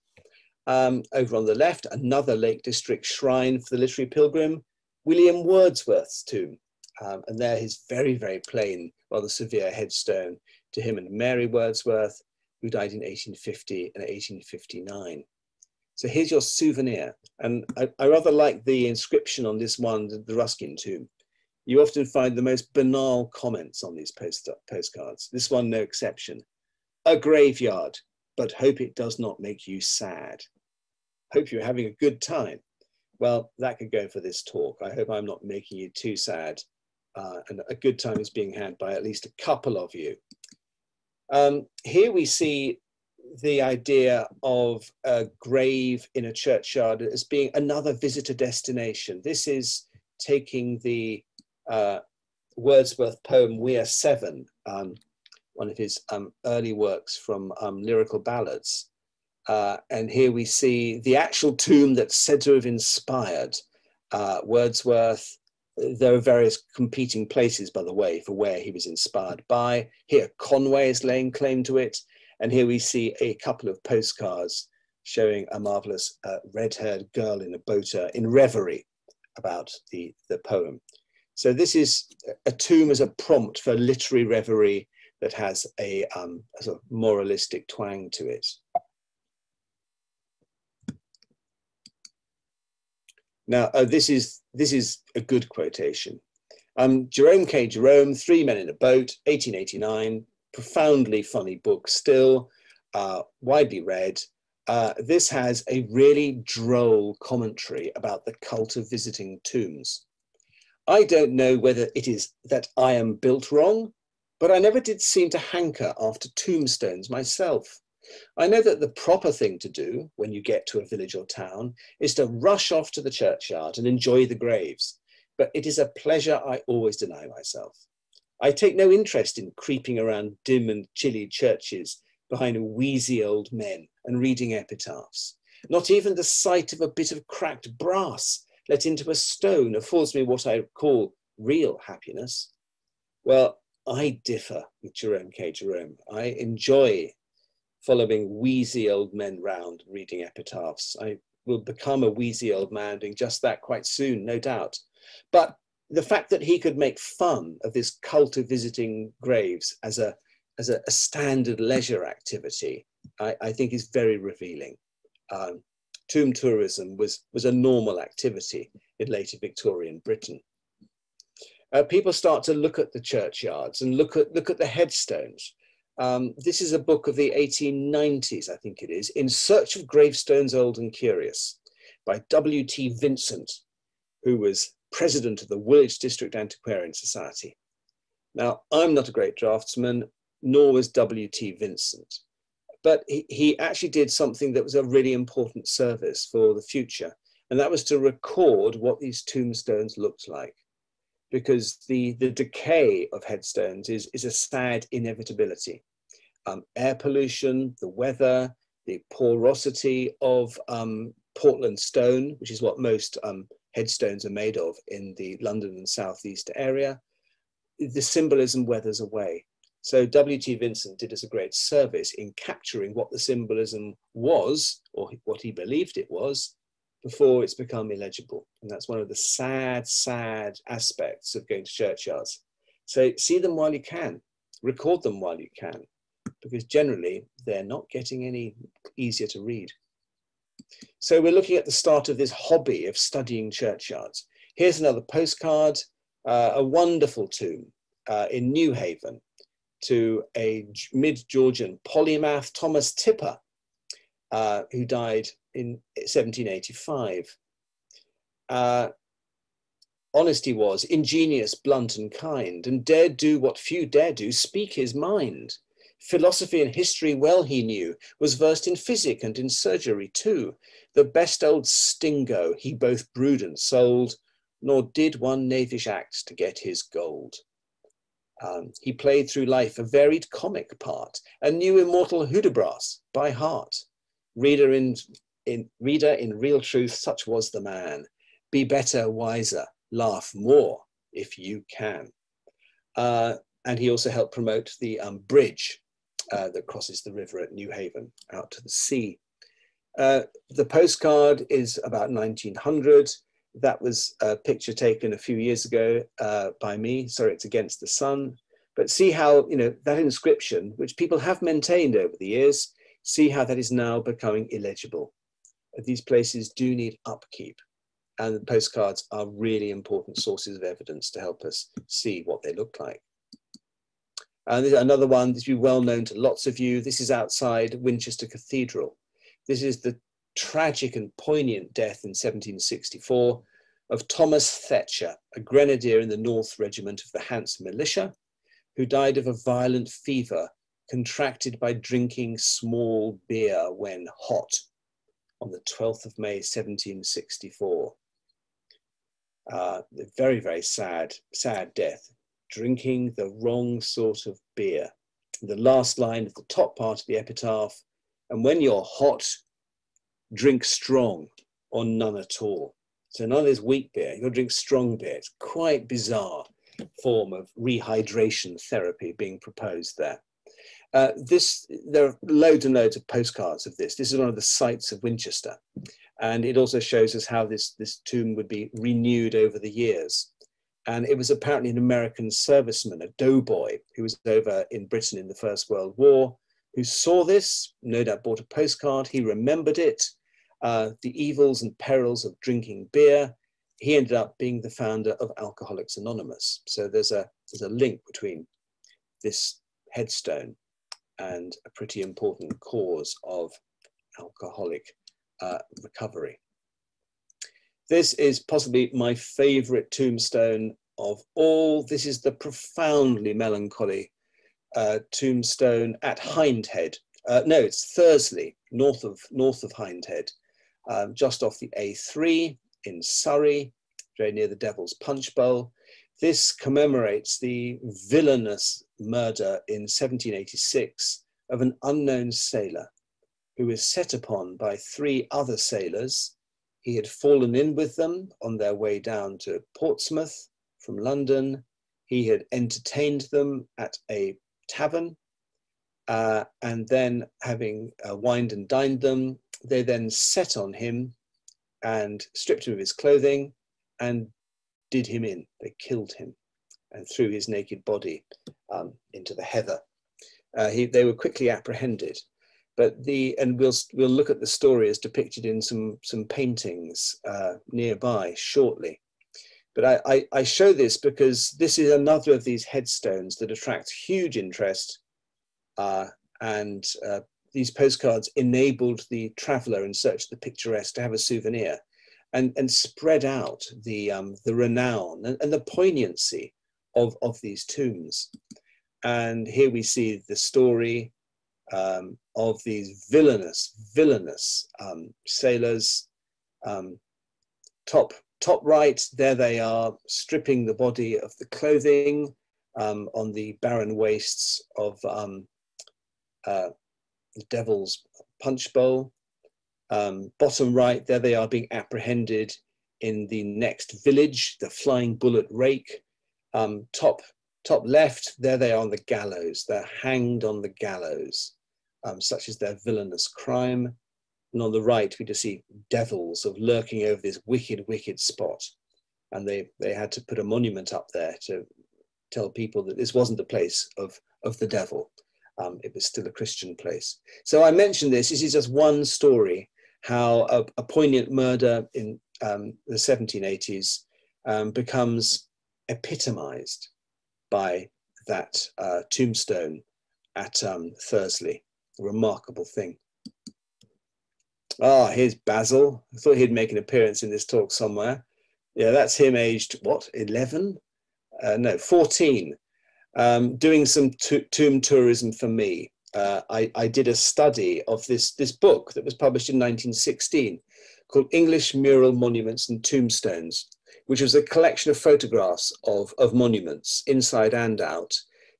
Over on the left, another Lake District shrine for the literary pilgrim, William Wordsworth's tomb. And there his very, very plain, rather severe headstone to him and Mary Wordsworth, who died in 1850 and 1859. So here's your souvenir. And I rather like the inscription on this one, the Ruskin tomb. You often find the most banal comments on these postcards. This one, no exception. A graveyard, but hope it does not make you sad. Hope you're having a good time. Well, that could go for this talk. I hope I'm not making you too sad. And a good time is being had by at least a couple of you. Here we see the idea of a grave in a churchyard as being another visitor destination. This is taking the Wordsworth poem We Are Seven, one of his early works from lyrical ballads. And here we see the actual tomb that's said to have inspired Wordsworth. There are various competing places, by the way, for where he was inspired by. Here, Conway is laying claim to it. And here we see a couple of postcards showing a marvelous red-haired girl in a boater in reverie about the poem. So this is a tomb as a prompt for literary reverie that has a sort of moralistic twang to it. Now, this is a good quotation. Jerome K. Jerome, Three Men in a Boat, 1889, profoundly funny book still, widely read. This has a really droll commentary about the cult of visiting tombs. I don't know whether it is that I am built wrong, but I never did seem to hanker after tombstones myself. I know that the proper thing to do when you get to a village or town is to rush off to the churchyard and enjoy the graves, but it is a pleasure I always deny myself. I take no interest in creeping around dim and chilly churches behind wheezy old men and reading epitaphs. Not even the sight of a bit of cracked brass let into a stone affords me what I call real happiness. Well, I differ with Jerome K. Jerome. I enjoy following wheezy old men round reading epitaphs. I will become a wheezy old man doing just that quite soon, no doubt. But the fact that he could make fun of this cult of visiting graves as a standard leisure activity, I think is very revealing. Tomb tourism was a normal activity in later Victorian Britain. People start to look at the churchyards and look at the headstones. This is a book of the 1890s, I think it is, In Search of Gravestones Old and Curious, by W.T. Vincent, who was president of the Woolwich District Antiquarian Society. Now, I'm not a great draftsman, nor was W.T. Vincent, but he actually did something that was a really important service for the future, and that was to record what these tombstones looked like, because the decay of headstones is a sad inevitability. Air pollution, the weather, the porosity of Portland stone, which is what most headstones are made of in the London and South East area, the symbolism weathers away. So W.T. Vincent did us a great service in capturing what the symbolism was, or what he believed it was, before it's become illegible. And that's one of the sad, sad aspects of going to churchyards. So see them while you can, record them while you can, because generally they're not getting any easier to read. So we're looking at the start of this hobby of studying churchyards. Here's another postcard, a wonderful tomb in New Haven to a mid-Georgian polymath, Thomas Tipper, who died in 1785. Honest he was, ingenious, blunt and kind, and dared do what few dare do, speak his mind. Philosophy and history well he knew, was versed in physic and in surgery too. The best old stingo he both brewed and sold, nor did one knavish act to get his gold. He played through life a varied comic part, and knew immortal Hudibras by heart. Reader in in reader, in real truth, such was the man. Be better, wiser, laugh more if you can. And he also helped promote the bridge that crosses the river at New Haven out to the sea. The postcard is about 1900. That was a picture taken a few years ago by me. Sorry, it's against the sun. But see how, you know, that inscription, which people have maintained over the years, see how that is now becoming illegible. These places do need upkeep. And the postcards are really important sources of evidence to help us see what they look like. And there's another one that's well known to lots of you. This is outside Winchester Cathedral. This is the tragic and poignant death in 1764 of Thomas Thetcher, a grenadier in the North Regiment of the Hants Militia, who died of a violent fever contracted by drinking small beer when hot on the 12th of May, 1764. Very, very sad death, drinking the wrong sort of beer. The last line at the top part of the epitaph, and when you're hot, drink strong or none at all. So none of this weak beer, you'll drink strong beer. It's quite bizarre form of rehydration therapy being proposed there. There are loads and loads of postcards of this. This is one of the sites of Winchester. And it also shows us how this tomb would be renewed over the years. And it was apparently an American serviceman, a doughboy, who was over in Britain in the First World War, who saw this, no doubt bought a postcard, he remembered it, the evils and perils of drinking beer. He ended up being the founder of Alcoholics Anonymous. So there's a link between this headstone and a pretty important cause of alcoholic recovery. This is possibly my favorite tombstone of all. This is the profoundly melancholy tombstone at Hindhead. No, it's Thursley, north of Hindhead, just off the A3 in Surrey, very near the Devil's Punch Bowl. This commemorates the villainous murder in 1786 of an unknown sailor who was set upon by 3 other sailors. He had fallen in with them on their way down to Portsmouth from London. He had entertained them at a tavern, and then having wined and dined them, they then set on him and stripped him of his clothing and did him in. They killed him and threw his naked body into the heather. They were quickly apprehended. But we'll look at the story as depicted in some paintings nearby shortly. But I show this because this is another of these headstones that attracts huge interest, and these postcards enabled the traveller in search of the picturesque to have a souvenir, and spread out the renown and the poignancy of these tombs. And here we see the story of these villainous sailors. Top right, there they are, stripping the body of the clothing on the barren wastes of the Devil's Punch Bowl. Bottom right, there they are being apprehended in the next village, the Flying Bullet Rake. Top left, there they are on the gallows. They're hanged on the gallows, such is their villainous crime. And on the right, we just see devils of lurking over this wicked, wicked spot. And they had to put a monument up there to tell people that this wasn't the place of the devil. It was still a Christian place. So I mentioned this. This is just one story, how a poignant murder in the 1780s becomes epitomized by that tombstone at Thursley. A remarkable thing. Ah, here's Basil. I thought he'd make an appearance in this talk somewhere. Yeah, that's him aged, what, 11? No, 14. Doing some tomb tourism for me. I did a study of this book that was published in 1916 called English Mural Monuments and Tombstones, which was a collection of photographs of monuments inside and out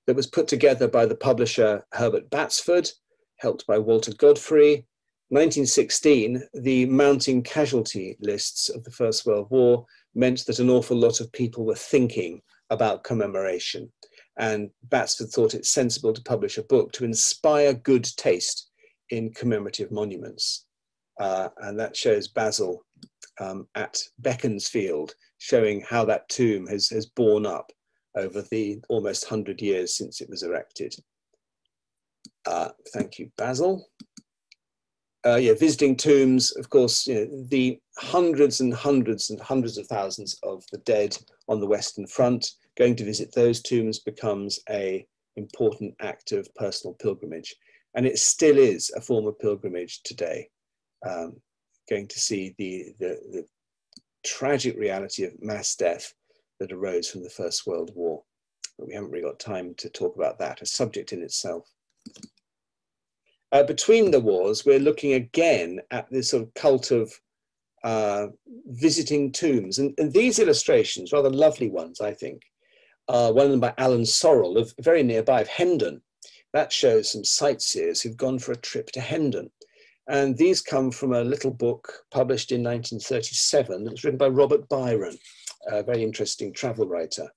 that was put together by the publisher Herbert Batsford, helped by Walter Godfrey. 1916, the mounting casualty lists of the First World War meant that an awful lot of people were thinking about commemoration. And Batsford thought it sensible to publish a book to inspire good taste in commemorative monuments. And that shows Basil at Beaconsfield, showing how that tomb has borne up over the almost 100 years since it was erected. Thank you, Basil. Yeah, visiting tombs, of course, you know, the hundreds and hundreds and hundreds of thousands of the dead on the Western Front, going to visit those tombs becomes an important act of personal pilgrimage. And it still is a form of pilgrimage today, going to see the tragic reality of mass death that arose from the First World War. But we haven't really got time to talk about that, a subject in itself. Between the wars, we're looking again at this sort of cult of visiting tombs. And these illustrations, rather lovely ones, I think, one of them by Alan Sorrell, of very nearby, of Hendon. That shows some sightseers who've gone for a trip to Hendon. And these come from a little book published in 1937 that was written by Robert Byron, a very interesting travel writer,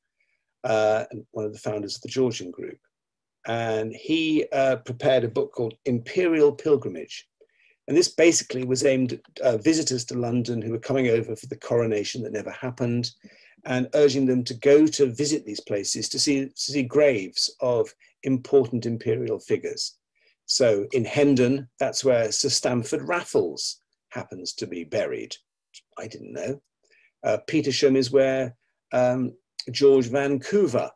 and one of the founders of the Georgian Group. And he prepared a book called Imperial Pilgrimage. And this basically was aimed at visitors to London who were coming over for the coronation that never happened, and urging them to go to visit these places to see graves of important imperial figures. So in Hendon, that's where Sir Stamford Raffles happens to be buried. I didn't know. Petersham is where George Vancouver,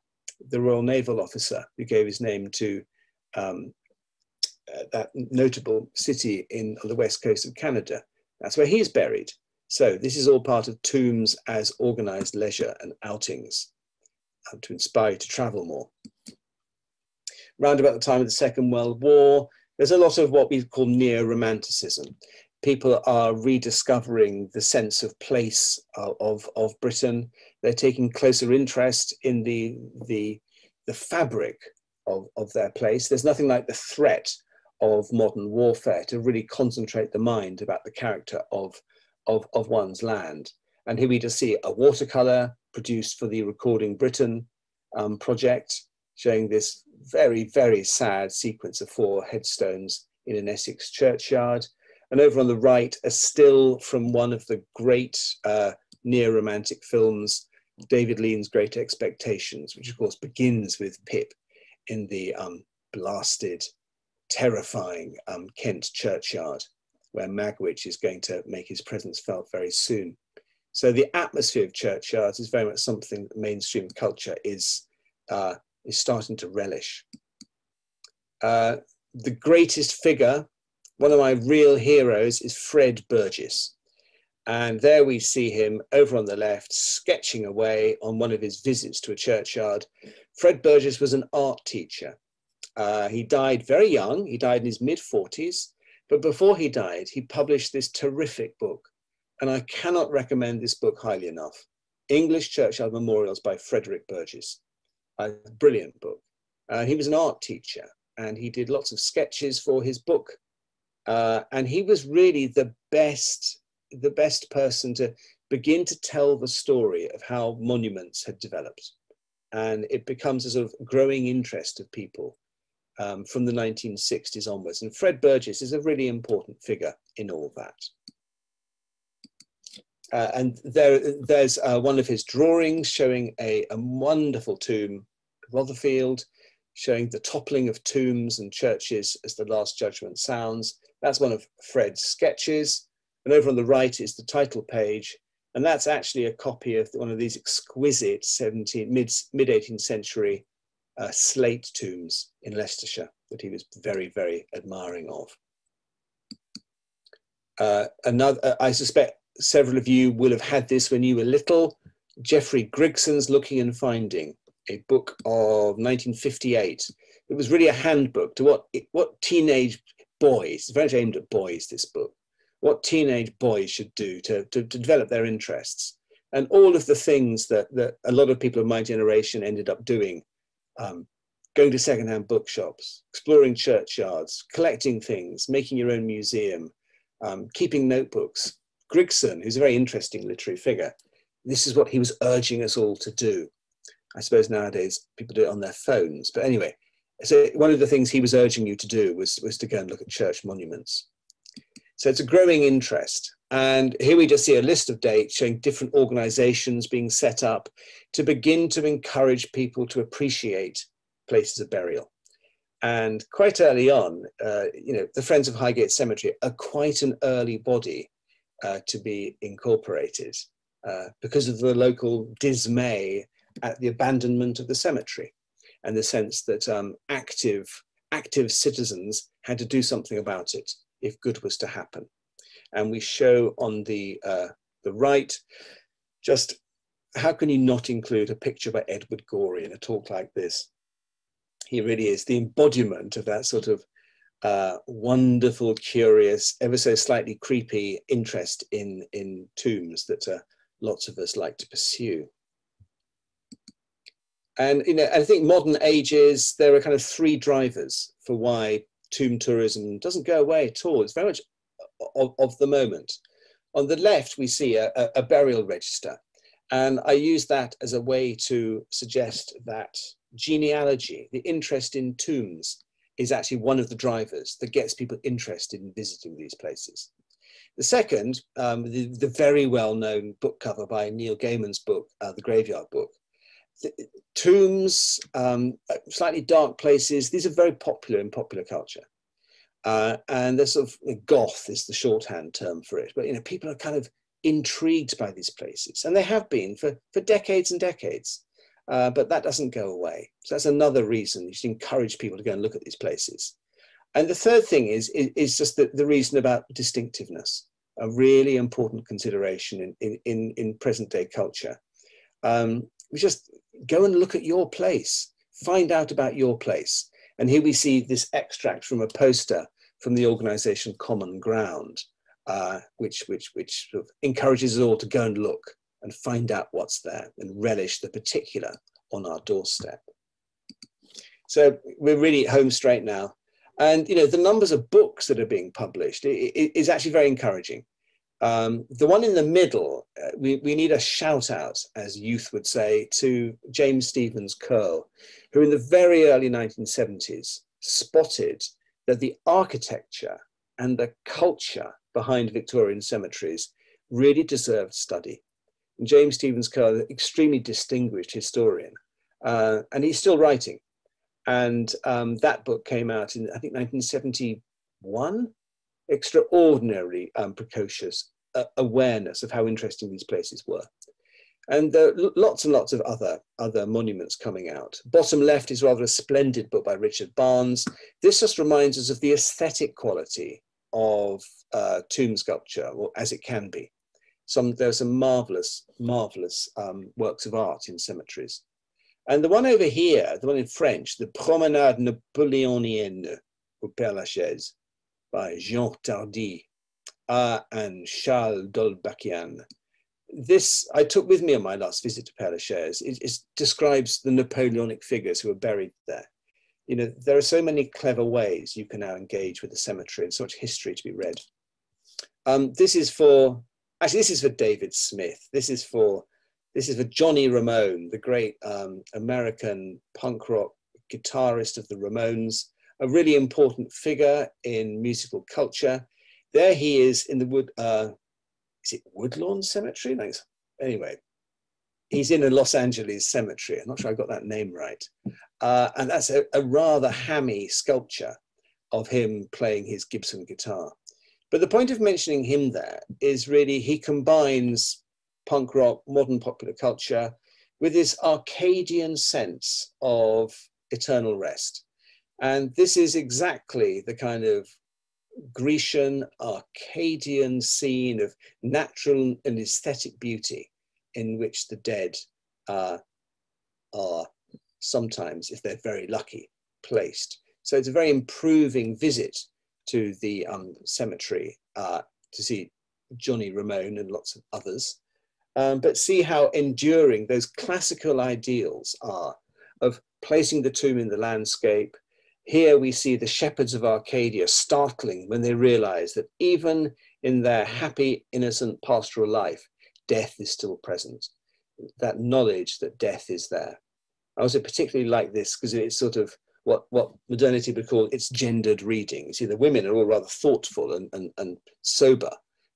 the Royal Naval officer who gave his name to that notable city on the west coast of Canada, that's where he's buried. So this is all part of tombs as organized leisure and outings to inspire you to travel more. Round about the time of the Second World War, there's a lot of what we call neo-romanticism. People are rediscovering the sense of place of Britain. They're taking closer interest in the fabric of their place. There's nothing like the threat of modern warfare to really concentrate the mind about the character of one's land. And here we just see a watercolor produced for the Recording Britain project, showing this very, very sad sequence of 4 headstones in an Essex churchyard. And over on the right, a still from one of the great neo-romantic films, David Lean's Great Expectations, which of course begins with Pip in the blasted, terrifying Kent churchyard, where Magwitch is going to make his presence felt very soon. So the atmosphere of churchyards is very much something that mainstream culture is starting to relish. The greatest figure, one of my real heroes, is Fred Burgess. And there we see him over on the left, sketching away on one of his visits to a churchyard. Fred Burgess was an art teacher. He died very young. He died in his mid-40s. But before he died, he published this terrific book. And I cannot recommend this book highly enough. English Churchyard Memorials by Frederick Burgess. A brilliant book. He was an art teacher, and he did lots of sketches for his book. And he was really the best person to begin to tell the story of how monuments had developed. And it becomes a sort of growing interest of people from the 1960s onwards. And Fred Burgess is a really important figure in all that. And there's one of his drawings showing a wonderful tomb, Rotherfield, showing the toppling of tombs and churches as the Last Judgment sounds. That's one of Fred's sketches. And over on the right is the title page. And that's actually a copy of one of these exquisite mid-18th century slate tombs in Leicestershire that he was very, very admiring of. I suspect several of you will have had this when you were little, Geoffrey Grigson's Looking and Finding, a book of 1958. It was really a handbook to what teenage boys, it's very much aimed at boys, this book, what teenage boys should do to develop their interests. And all of the things that a lot of people of my generation ended up doing, going to secondhand bookshops, exploring churchyards, collecting things, making your own museum, keeping notebooks. Grigson, who's a very interesting literary figure, this is what he was urging us all to do. I suppose nowadays people do it on their phones, but anyway, so one of the things he was urging you to do was to go and look at church monuments. So it's a growing interest. And here we just see a list of dates showing different organizations being set up to begin to encourage people to appreciate places of burial. And quite early on, the Friends of Highgate Cemetery are quite an early body to be incorporated because of the local dismay at the abandonment of the cemetery and the sense that active citizens had to do something about it if good was to happen. And we show on the right, just how can you not include a picture by Edward Gorey in a talk like this? He really is the embodiment of that sort of wonderful, curious, ever so slightly creepy interest in tombs that lots of us like to pursue. And I think modern ages, there are kind of three drivers for why tomb tourism doesn't go away at all. It's very much of the moment. On the left, we see a burial register. And I use that as a way to suggest that genealogy, the interest in tombs, is actually one of the drivers that gets people interested in visiting these places. The second, the very well-known book cover by Neil Gaiman's book, The Graveyard Book. Tombs, slightly dark places, these are very popular in popular culture. And they're sort of goth is the shorthand term for it. But people are kind of intrigued by these places, and they have been for decades and decades. But that doesn't go away. So that's another reason you should encourage people to go and look at these places. And the third thing is just the reason about distinctiveness, a really important consideration in present day culture. We just go and look at your place, find out about your place. And here we see this extract from a poster from the organization Common Ground, which sort of encourages us all to go and look and find out what's there and relish the particular on our doorstep. So we're really home straight now. And the numbers of books that are being published is actually very encouraging. The one in the middle, we need a shout out, as youth would say, to James Stevens Curl, who in the very early 1970s spotted that the architecture and the culture behind Victorian cemeteries really deserved study. And James Stevens Curl, an extremely distinguished historian, and he's still writing. And that book came out in, I think, 1971. Extraordinarily precocious awareness of how interesting these places were. And there are lots and lots of other monuments coming out. Bottom left is rather a splendid book by Richard Barnes. This just reminds us of the aesthetic quality of tomb sculpture, or as it can be. There are some marvelous works of art in cemeteries. And the one over here, the one in French, the Promenade Napoléonienne au Père Lachaise, by Jean Tardy and Charles Dolbakian. This I took with me on my last visit to Père Lachaise. It describes the Napoleonic figures who are buried there. There are so many clever ways you can now engage with the cemetery and so much history to be read. This is for David Smith. This is for Johnny Ramone, the great American punk rock guitarist of the Ramones, a really important figure in musical culture. There he is in the is it Woodlawn Cemetery? No, anyway, he's in a Los Angeles cemetery. I'm not sure I got that name right. And that's a rather hammy sculpture of him playing his Gibson guitar. But the point of mentioning him there is really he combines punk rock, modern popular culture with this Arcadian sense of eternal rest. And this is exactly the kind of Grecian, Arcadian scene of natural and aesthetic beauty in which the dead are sometimes, if they're very lucky, placed. So it's a very improving visit to the cemetery to see Johnny Ramone and lots of others, but see how enduring those classical ideals are of placing the tomb in the landscape. Here we see the shepherds of Arcadia startling when they realize that even in their happy, innocent pastoral life, death is still present. That knowledge that death is there. I also particularly like this because it's sort of what modernity would call its gendered reading. You see, the women are all rather thoughtful and sober,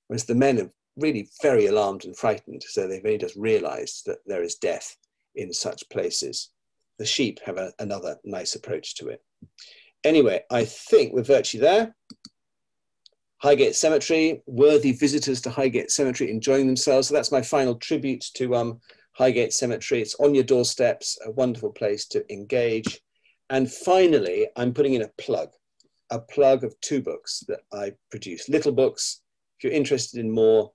whereas the men are really very alarmed and frightened. So they've only just realized that there is death in such places. The sheep have another nice approach to it. Anyway, I think we're virtually there. Highgate Cemetery, worthy visitors to Highgate Cemetery enjoying themselves. So that's my final tribute to Highgate Cemetery. It's on your doorsteps, a wonderful place to engage. And finally, I'm putting in a plug of 2 books that I produce, little books. If you're interested in more,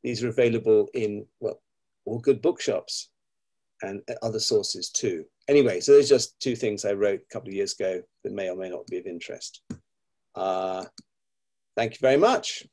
these are available in, well, all good bookshops and other sources too. Anyway, so there's just 2 things I wrote a couple of years ago that may or may not be of interest. Thank you very much.